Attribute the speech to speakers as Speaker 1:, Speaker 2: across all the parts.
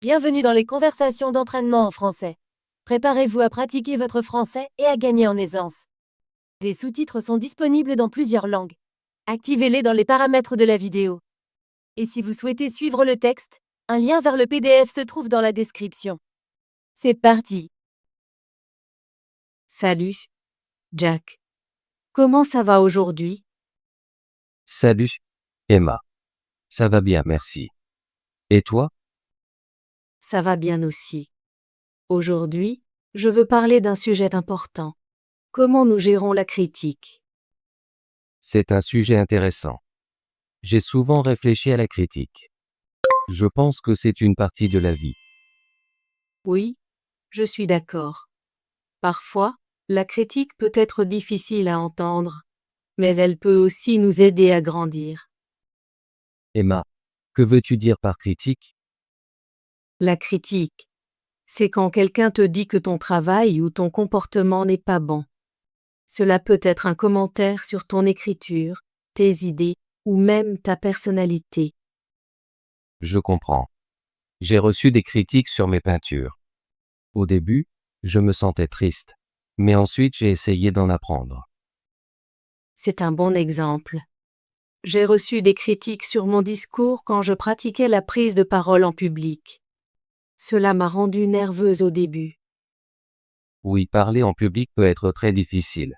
Speaker 1: Bienvenue dans les conversations d'entraînement en français. Préparez-vous à pratiquer votre français et à gagner en aisance. Des sous-titres sont disponibles dans plusieurs langues. Activez-les dans les paramètres de la vidéo. Et si vous souhaitez suivre le texte, un lien vers le PDF se trouve dans la description. C'est parti!
Speaker 2: Salut, Jack. Comment ça va aujourd'hui?
Speaker 3: Salut, Emma. Ça va bien, merci. Et toi?
Speaker 2: Ça va bien aussi. Aujourd'hui, je veux parler d'un sujet important. Comment nous gérons la critique?
Speaker 3: C'est un sujet intéressant. J'ai souvent réfléchi à la critique. Je pense que c'est une partie de la vie.
Speaker 2: Oui, je suis d'accord. Parfois, la critique peut être difficile à entendre, mais elle peut aussi nous aider à grandir.
Speaker 3: Emma, que veux-tu dire par critique?
Speaker 2: La critique, c'est quand quelqu'un te dit que ton travail ou ton comportement n'est pas bon. Cela peut être un commentaire sur ton écriture, tes idées ou même ta personnalité.
Speaker 3: Je comprends. J'ai reçu des critiques sur mes peintures. Au début, je me sentais triste, mais ensuite j'ai essayé d'en apprendre.
Speaker 2: C'est un bon exemple. J'ai reçu des critiques sur mon discours quand je pratiquais la prise de parole en public. Cela m'a rendue nerveuse au début.
Speaker 3: Oui, parler en public peut être très difficile.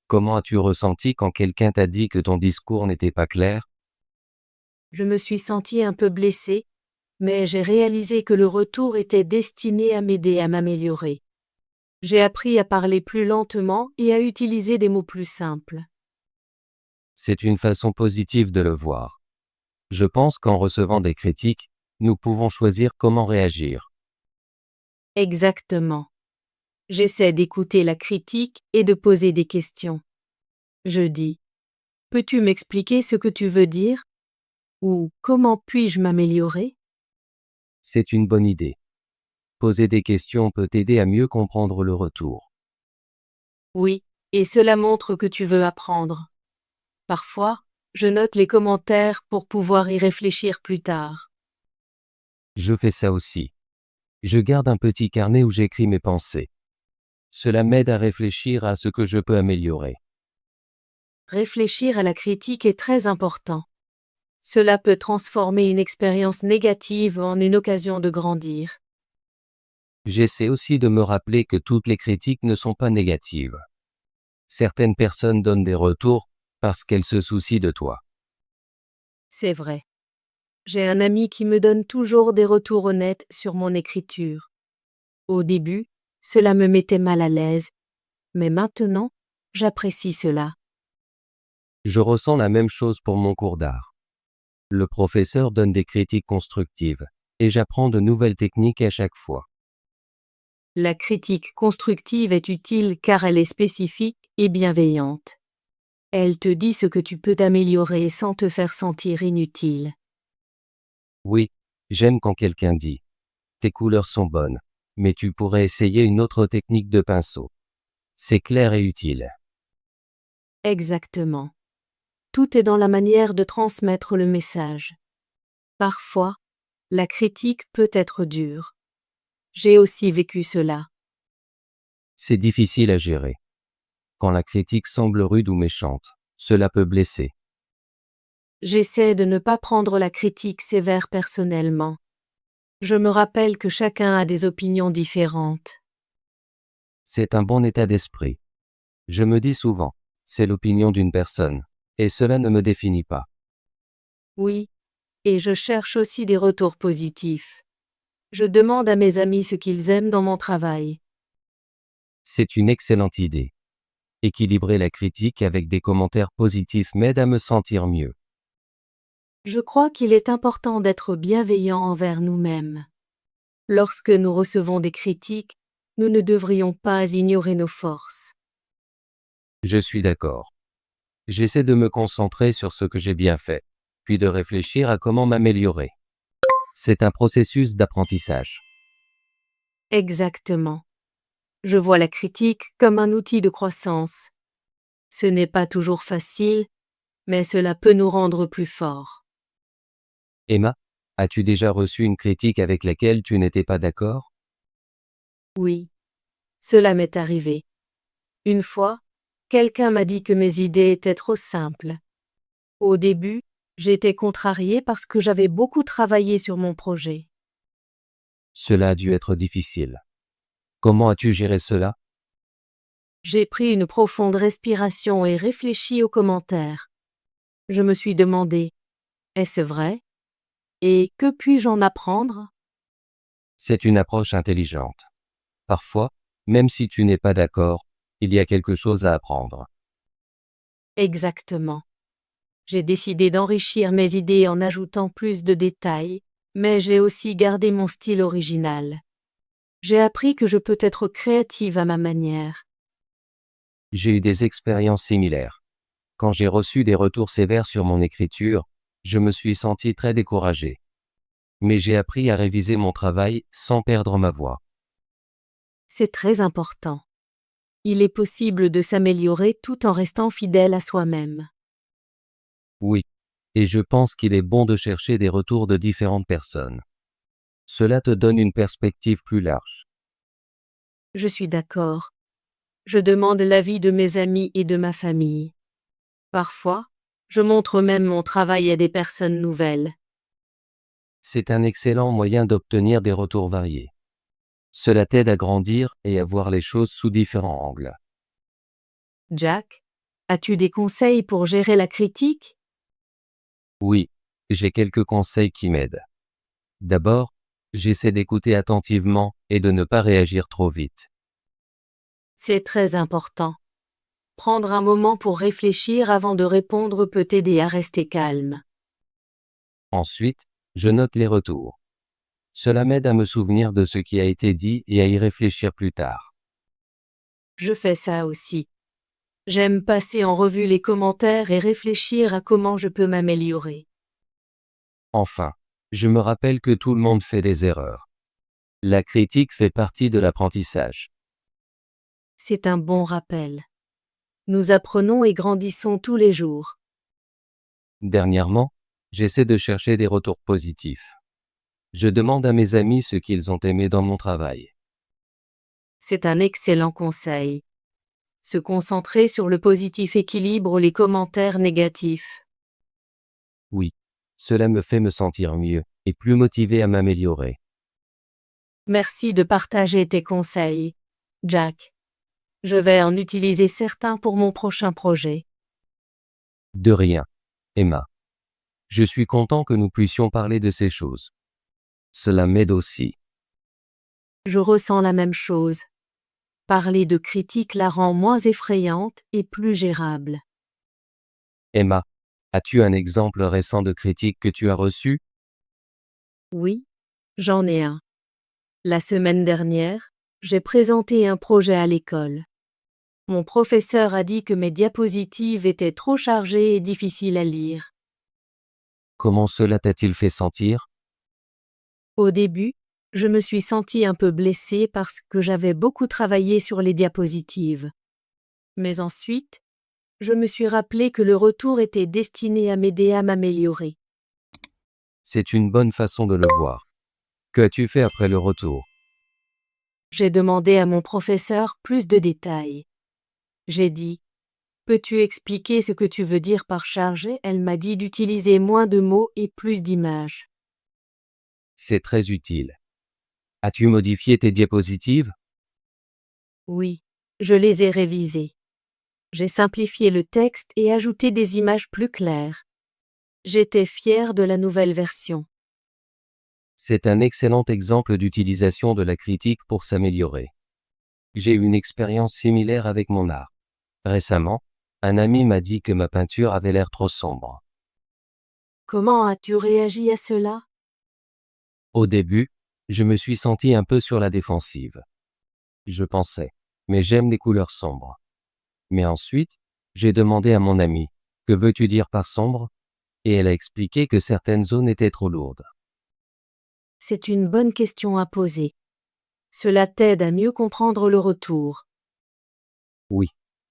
Speaker 3: Comment as-tu ressenti quand quelqu'un t'a dit que ton discours n'était pas clair?
Speaker 2: Je me suis sentie un peu blessée, mais j'ai réalisé que le retour était destiné à m'aider à m'améliorer. J'ai appris à parler plus lentement et à utiliser des mots plus simples.
Speaker 3: C'est une façon positive de le voir. Je pense qu'en recevant des critiques, nous pouvons choisir comment réagir.
Speaker 2: Exactement. J'essaie d'écouter la critique et de poser des questions. Je dis, peux-tu m'expliquer ce que tu veux dire? Ou comment puis-je m'améliorer?
Speaker 3: C'est une bonne idée. Poser des questions peut t'aider à mieux comprendre le retour.
Speaker 2: Oui, et cela montre que tu veux apprendre. Parfois, je note les commentaires pour pouvoir y réfléchir plus tard.
Speaker 3: Je fais ça aussi. Je garde un petit carnet où j'écris mes pensées. Cela m'aide à réfléchir à ce que je peux améliorer.
Speaker 2: Réfléchir à la critique est très important. Cela peut transformer une expérience négative en une occasion de grandir.
Speaker 3: J'essaie aussi de me rappeler que toutes les critiques ne sont pas négatives. Certaines personnes donnent des retours parce qu'elles se soucient de toi.
Speaker 2: C'est vrai. J'ai un ami qui me donne toujours des retours honnêtes sur mon écriture. Au début, cela me mettait mal à l'aise, mais maintenant, j'apprécie cela.
Speaker 3: Je ressens la même chose pour mon cours d'art. Le professeur donne des critiques constructives, et j'apprends de nouvelles techniques à chaque fois.
Speaker 2: La critique constructive est utile car elle est spécifique et bienveillante. Elle te dit ce que tu peux améliorer sans te faire sentir inutile.
Speaker 3: Oui, j'aime quand quelqu'un dit « Tes couleurs sont bonnes, mais tu pourrais essayer une autre technique de pinceau. » C'est clair et utile.
Speaker 2: Exactement. Tout est dans la manière de transmettre le message. Parfois, la critique peut être dure. J'ai aussi vécu cela.
Speaker 3: C'est difficile à gérer. Quand la critique semble rude ou méchante, cela peut blesser.
Speaker 2: J'essaie de ne pas prendre la critique sévère personnellement. Je me rappelle que chacun a des opinions différentes.
Speaker 3: C'est un bon état d'esprit. Je me dis souvent, c'est l'opinion d'une personne, et cela ne me définit pas.
Speaker 2: Oui, et je cherche aussi des retours positifs. Je demande à mes amis ce qu'ils aiment dans mon travail.
Speaker 3: C'est une excellente idée. Équilibrer la critique avec des commentaires positifs m'aide à me sentir mieux.
Speaker 2: Je crois qu'il est important d'être bienveillant envers nous-mêmes. Lorsque nous recevons des critiques, nous ne devrions pas ignorer nos forces.
Speaker 3: Je suis d'accord. J'essaie de me concentrer sur ce que j'ai bien fait, puis de réfléchir à comment m'améliorer. C'est un processus d'apprentissage.
Speaker 2: Exactement. Je vois la critique comme un outil de croissance. Ce n'est pas toujours facile, mais cela peut nous rendre plus forts.
Speaker 3: Emma, As-tu déjà reçu une critique avec laquelle tu n'étais pas d'accord?
Speaker 2: Oui, cela m'est arrivé. Une fois, quelqu'un m'a dit que mes idées étaient trop simples. Au début, j'étais contrariée parce que j'avais beaucoup travaillé sur mon projet.
Speaker 3: Cela a dû être difficile. Comment as-tu géré cela?
Speaker 2: J'ai pris une profonde respiration et réfléchi aux commentaires. Je me suis demandé, est-ce vrai? Et que puis-je en apprendre?
Speaker 3: C'est une approche intelligente. Parfois, même si tu n'es pas d'accord, il y a quelque chose à apprendre.
Speaker 2: Exactement. J'ai décidé d'enrichir mes idées en ajoutant plus de détails, mais j'ai aussi gardé mon style original. J'ai appris que je peux être créative à ma manière.
Speaker 3: J'ai eu des expériences similaires. Quand j'ai reçu des retours sévères sur mon écriture, je me suis senti très découragé. Mais j'ai appris à réviser mon travail sans perdre ma voix.
Speaker 2: C'est très important. Il est possible de s'améliorer tout en restant fidèle à soi-même.
Speaker 3: Oui. Et je pense qu'il est bon de chercher des retours de différentes personnes. Cela te donne une perspective plus large.
Speaker 2: Je suis d'accord. Je demande l'avis de mes amis et de ma famille. Parfois, je montre même mon travail à des personnes nouvelles.
Speaker 3: C'est un excellent moyen d'obtenir des retours variés. Cela t'aide à grandir et à voir les choses sous différents angles.
Speaker 2: Jack, as-tu des conseils pour gérer la critique?
Speaker 3: Oui, j'ai quelques conseils qui m'aident. D'abord, j'essaie d'écouter attentivement et de ne pas réagir trop vite.
Speaker 2: C'est très important. Prendre un moment pour réfléchir avant de répondre peut aider à rester calme.
Speaker 3: Ensuite, je note les retours. Cela m'aide à me souvenir de ce qui a été dit et à y réfléchir plus tard.
Speaker 2: Je fais ça aussi. J'aime passer en revue les commentaires et réfléchir à comment je peux m'améliorer.
Speaker 3: Enfin, je me rappelle que tout le monde fait des erreurs. La critique fait partie de l'apprentissage.
Speaker 2: C'est un bon rappel. Nous apprenons et grandissons tous les jours.
Speaker 3: Dernièrement, j'essaie de chercher des retours positifs. Je demande à mes amis ce qu'ils ont aimé dans mon travail.
Speaker 2: C'est un excellent conseil. Se concentrer sur le positif équilibre les commentaires négatifs.
Speaker 3: Oui, cela me fait me sentir mieux et plus motivé à m'améliorer.
Speaker 2: Merci de partager tes conseils, Jack. Je vais en utiliser certains pour mon prochain projet.
Speaker 3: De rien, Emma. Je suis content que nous puissions parler de ces choses. Cela m'aide aussi.
Speaker 2: Je ressens la même chose. Parler de critique la rend moins effrayante et plus gérable.
Speaker 3: Emma, as-tu un exemple récent de critique que tu as reçu?
Speaker 2: Oui, j'en ai un. La semaine dernière, j'ai présenté un projet à l'école. Mon professeur a dit que mes diapositives étaient trop chargées et difficiles à lire.
Speaker 3: Comment cela t'a-t-il fait sentir?
Speaker 2: Au début, je me suis sentie un peu blessée parce que j'avais beaucoup travaillé sur les diapositives. Mais ensuite, je me suis rappelé que le retour était destiné à m'aider à m'améliorer.
Speaker 3: C'est une bonne façon de le voir. Que as-tu fait après le retour?
Speaker 2: J'ai demandé à mon professeur plus de détails. J'ai dit, peux-tu expliquer ce que tu veux dire par chargé? Elle m'a dit d'utiliser moins de mots et plus d'images.
Speaker 3: C'est très utile. As-tu modifié tes diapositives?
Speaker 2: Oui, je les ai révisées. J'ai simplifié le texte et ajouté des images plus claires. J'étais fière de la nouvelle version.
Speaker 3: C'est un excellent exemple d'utilisation de la critique pour s'améliorer. J'ai eu une expérience similaire avec mon art. Récemment, un ami m'a dit que ma peinture avait l'air trop sombre.
Speaker 2: Comment as-tu réagi à cela?
Speaker 3: Au début, je me suis senti un peu sur la défensive. Je pensais, mais j'aime les couleurs sombres. Mais ensuite, j'ai demandé à mon ami, que veux-tu dire par sombre? Et elle a expliqué que certaines zones étaient trop lourdes.
Speaker 2: C'est une bonne question à poser. Cela t'aide à mieux comprendre le retour.
Speaker 3: Oui,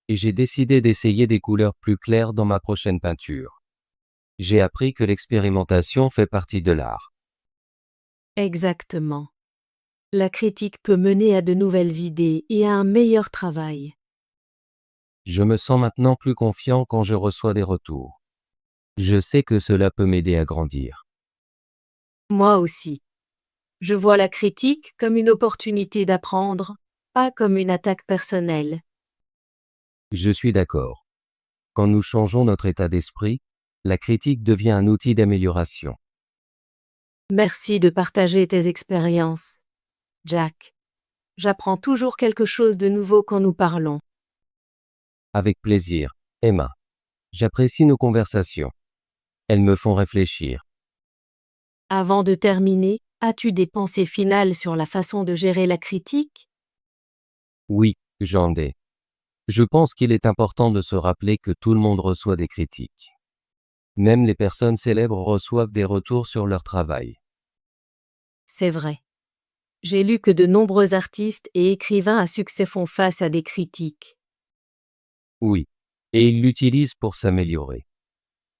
Speaker 3: et j'ai décidé d'essayer des couleurs plus claires dans ma prochaine peinture. J'ai appris que l'expérimentation fait partie de l'art.
Speaker 2: Exactement. La critique peut mener à de nouvelles idées et à un meilleur travail.
Speaker 3: Je me sens maintenant plus confiant quand je reçois des retours. Je sais que cela peut m'aider à grandir.
Speaker 2: Moi aussi. Je vois la critique comme une opportunité d'apprendre, pas comme une attaque personnelle.
Speaker 3: Je suis d'accord. Quand nous changeons notre état d'esprit, la critique devient un outil d'amélioration.
Speaker 2: Merci de partager tes expériences, Jack. J'apprends toujours quelque chose de nouveau quand nous parlons.
Speaker 3: Avec plaisir, Emma. J'apprécie nos conversations. Elles me font réfléchir.
Speaker 2: Avant de terminer, as-tu des pensées finales sur la façon de gérer la critique?
Speaker 3: Oui, j'en ai. Je pense qu'il est important de se rappeler que tout le monde reçoit des critiques. Même les personnes célèbres reçoivent des retours sur leur travail.
Speaker 2: C'est vrai. J'ai lu que de nombreux artistes et écrivains à succès font face à des critiques.
Speaker 3: Oui. Et ils l'utilisent pour s'améliorer.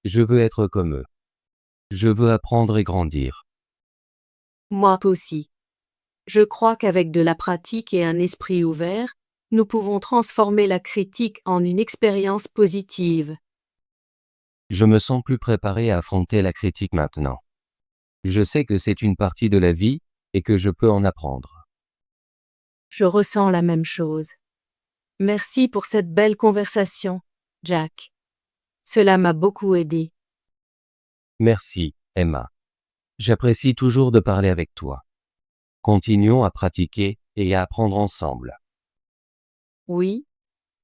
Speaker 3: Je veux être comme eux. Je veux apprendre et grandir.
Speaker 2: Moi aussi. Je crois qu'avec de la pratique et un esprit ouvert, nous pouvons transformer la critique en une expérience positive.
Speaker 3: Je me sens plus préparé à affronter la critique maintenant. Je sais que c'est une partie de la vie et que je peux en apprendre.
Speaker 2: Je ressens la même chose. Merci pour cette belle conversation, Jack. Cela m'a beaucoup aidé.
Speaker 3: Merci, Emma. J'apprécie toujours de parler avec toi. Continuons à pratiquer et à apprendre ensemble.
Speaker 2: Oui,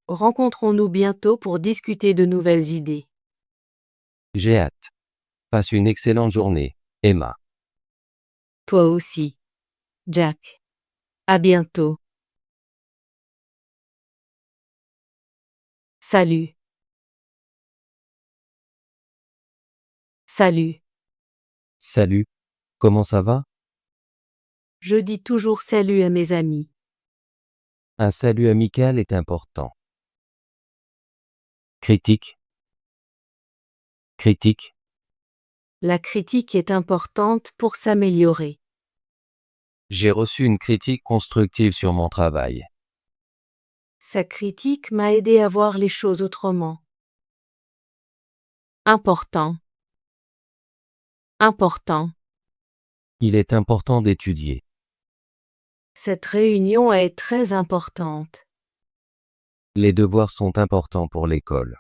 Speaker 2: rencontrons-nous bientôt pour discuter de nouvelles idées.
Speaker 3: J'ai hâte. Passe une excellente journée, Emma.
Speaker 2: Toi aussi, Jack. À bientôt. Salut. Salut.
Speaker 3: Salut. Comment ça va?
Speaker 2: Je dis toujours salut à mes amis.
Speaker 3: Un salut amical est important. Critique. Critique.
Speaker 2: La critique est importante pour s'améliorer.
Speaker 3: J'ai reçu une critique constructive sur mon travail.
Speaker 2: Sa critique m'a aidé à voir les choses autrement. Important. Important.
Speaker 3: Il est important d'étudier.
Speaker 2: Cette réunion est très importante.
Speaker 3: Les devoirs sont importants pour l'école.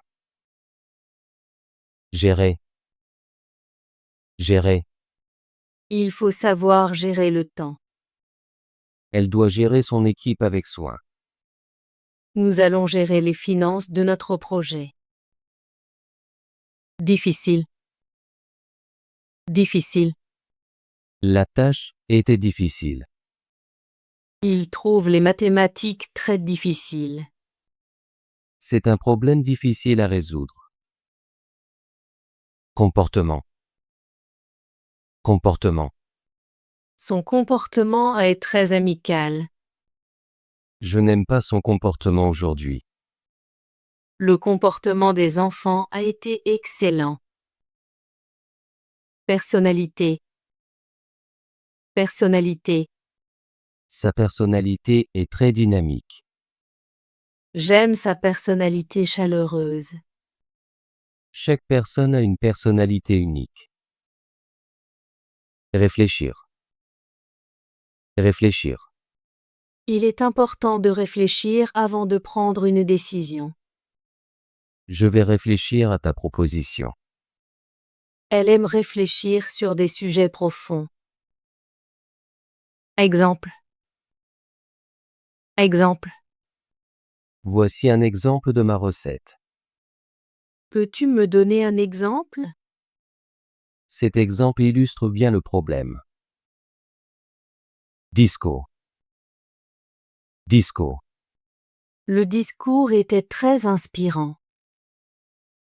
Speaker 3: Gérer. Gérer.
Speaker 2: Il faut savoir gérer le temps.
Speaker 3: Elle doit gérer son équipe avec soin.
Speaker 2: Nous allons gérer les finances de notre projet. Difficile. Difficile.
Speaker 3: La tâche était difficile.
Speaker 2: Il trouve les mathématiques très difficiles.
Speaker 3: C'est un problème difficile à résoudre. Comportement. Comportement.
Speaker 2: Son comportement est très amical.
Speaker 3: Je n'aime pas son comportement aujourd'hui.
Speaker 2: Le comportement des enfants a été excellent. Personnalité. Personnalité.
Speaker 3: Sa personnalité est très dynamique.
Speaker 2: J'aime sa personnalité chaleureuse.
Speaker 3: Chaque personne a une personnalité unique. Réfléchir. Réfléchir.
Speaker 2: Il est important de réfléchir avant de prendre une décision.
Speaker 3: Je vais réfléchir à ta proposition.
Speaker 2: Elle aime réfléchir sur des sujets profonds. Exemple. Exemple.
Speaker 3: Voici un exemple de ma recette.
Speaker 2: Peux-tu me donner un exemple?
Speaker 3: Cet exemple illustre bien le problème. Discours. Discours.
Speaker 2: Le discours était très inspirant.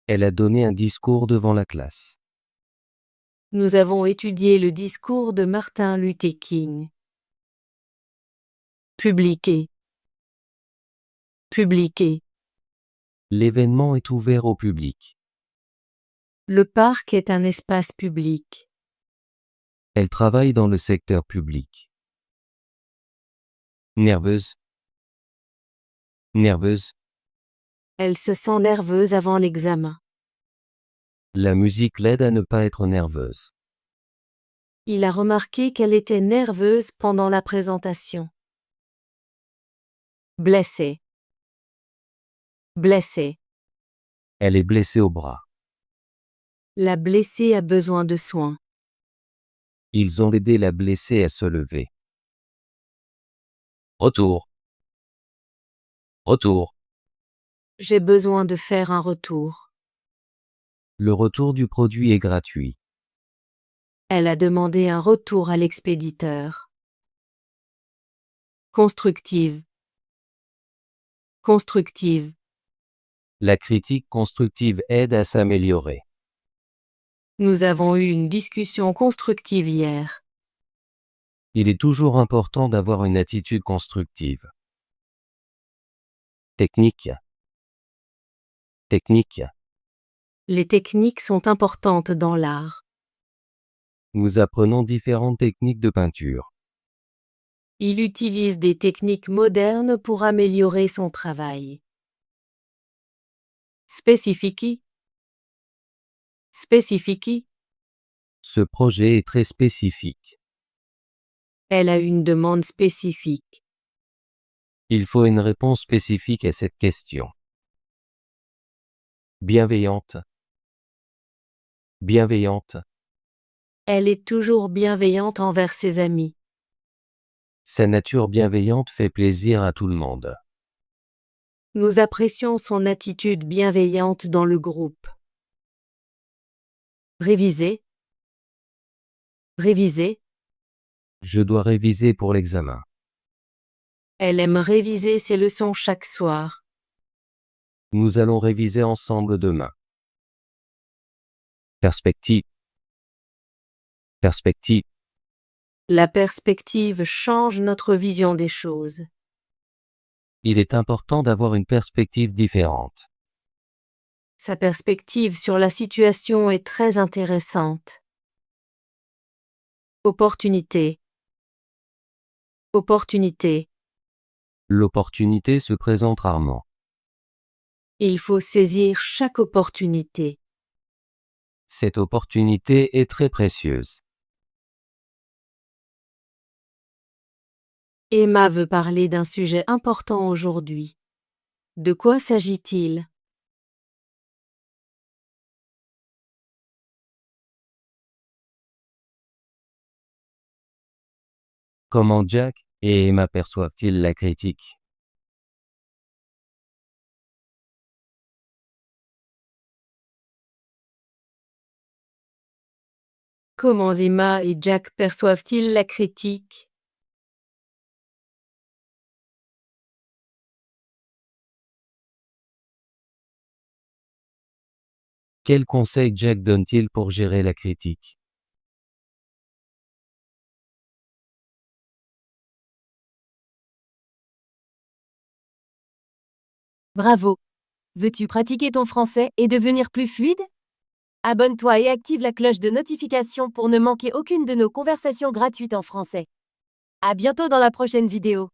Speaker 3: Elle a donné un discours devant la classe.
Speaker 2: Nous avons étudié le discours de Martin Luther King. Publié. Publié.
Speaker 3: L'événement est ouvert au public.
Speaker 2: Le parc est un espace public.
Speaker 3: Elle travaille dans le secteur public. Nerveuse. Nerveuse.
Speaker 2: Elle se sent nerveuse avant l'examen.
Speaker 3: La musique l'aide à ne pas être nerveuse.
Speaker 2: Il a remarqué qu'elle était nerveuse pendant la présentation. Blessée. Blessée.
Speaker 3: Elle est blessée au bras.
Speaker 2: La blessée a besoin de soins.
Speaker 3: Ils ont aidé la blessée à se lever. Retour. Retour.
Speaker 2: J'ai besoin de faire un retour.
Speaker 3: Le retour du produit est gratuit.
Speaker 2: Elle a demandé un retour à l'expéditeur. Constructive. Constructive.
Speaker 3: La critique constructive aide à s'améliorer.
Speaker 2: Nous avons eu une discussion constructive hier.
Speaker 3: Il est toujours important d'avoir une attitude constructive. Technique. Technique.
Speaker 2: Les techniques sont importantes dans l'art.
Speaker 3: Nous apprenons différentes techniques de peinture.
Speaker 2: Il utilise des techniques modernes pour améliorer son travail. Spécifique. Spécifique.
Speaker 3: Ce projet est très spécifique.
Speaker 2: Elle a une demande spécifique.
Speaker 3: Il faut une réponse spécifique à cette question. Bienveillante. Bienveillante.
Speaker 2: Elle est toujours bienveillante envers ses amis.
Speaker 3: Sa nature bienveillante fait plaisir à tout le monde.
Speaker 2: Nous apprécions son attitude bienveillante dans le groupe. Réviser. Réviser.
Speaker 3: Je dois réviser pour l'examen.
Speaker 2: Elle aime réviser ses leçons chaque soir.
Speaker 3: Nous allons réviser ensemble demain. Perspective. Perspective.
Speaker 2: La perspective change notre vision des choses.
Speaker 3: Il est important d'avoir une perspective différente.
Speaker 2: Sa perspective sur la situation est très intéressante. Opportunité. Opportunité.
Speaker 3: L'opportunité se présente rarement.
Speaker 2: Il faut saisir chaque opportunité.
Speaker 3: Cette opportunité est très précieuse.
Speaker 2: Emma veut parler d'un sujet important aujourd'hui. De quoi s'agit-il?
Speaker 3: Comment Jack et Emma perçoivent-ils la critique?
Speaker 2: Comment Emma et Jack perçoivent-ils la critique?
Speaker 3: Quels conseils Jack donne-t-il pour gérer la critique?
Speaker 1: Bravo! Veux-tu pratiquer ton français et devenir plus fluide? Abonne-toi et active la cloche de notification pour ne manquer aucune de nos conversations gratuites en français. À bientôt dans la prochaine vidéo.